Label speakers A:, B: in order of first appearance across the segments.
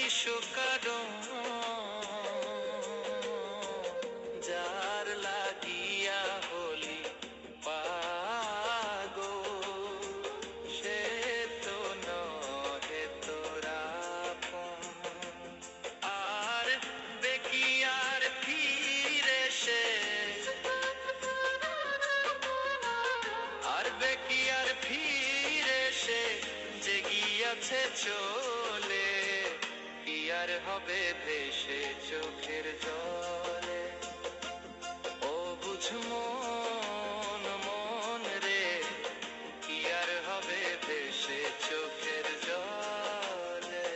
A: কারণ যার লাগিয়া হলি পাগল, সে তো নহে তোরা আপন। আর দেখি আর ফিরে সে, আর দেখি আর ফিরে সে যে গিয়াছে চলে, কি আর হবে ভেসে চোখের জলে। ও বুঝ মন মন রে, কি আর হবে ভেসে চোখের জলে।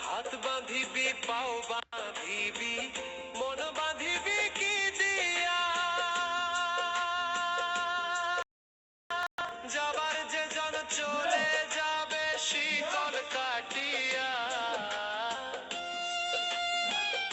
A: হাত বাঁধিবি পাও বাঁধিবি মন বাঁধিবি কি দিয়া, যাবার